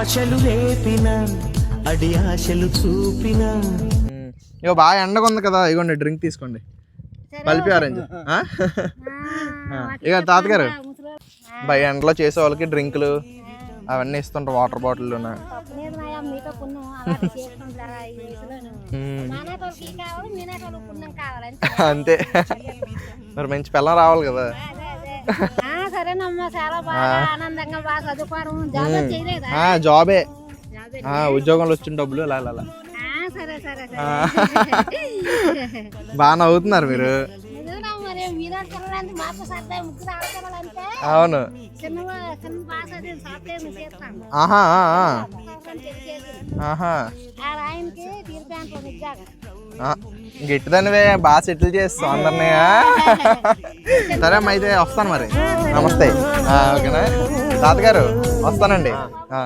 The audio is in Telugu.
ఆశలు రేపిన అడి ఆశలు చూపిన. ఇక బాగా ఎండగా ఉంది కదా, ఇగోండి డ్రింక్ తీసుకోండి, పల్పి ఆరెంజ్. ఇక తాతగారు బాగా ఎండలో చేసే వాళ్ళకి డ్రింకులు అవన్నీ ఇస్తుంటారు, వాటర్ బాటిల్. అంతే మరి, మంచి పిల్లం రావాలి కదా. సరేనమ్మా, చాలా బాగా ఆనందంగా బాగా చదువుకోవడం. జాబే, ఉద్యోగంలో వచ్చిన డబ్బులు అలా అలా. సరే సరే బాగా నవ్వుతున్నారు మీరు. అవును. ఆహా ఆహా, గట్టిదానివే, బాగా సెటిల్ చేస్తాం అందరినీ. సరే అమ్మ, అయితే వస్తాను మరి. నమస్తే. ఓకేనా తాతగారు, వస్తానండి.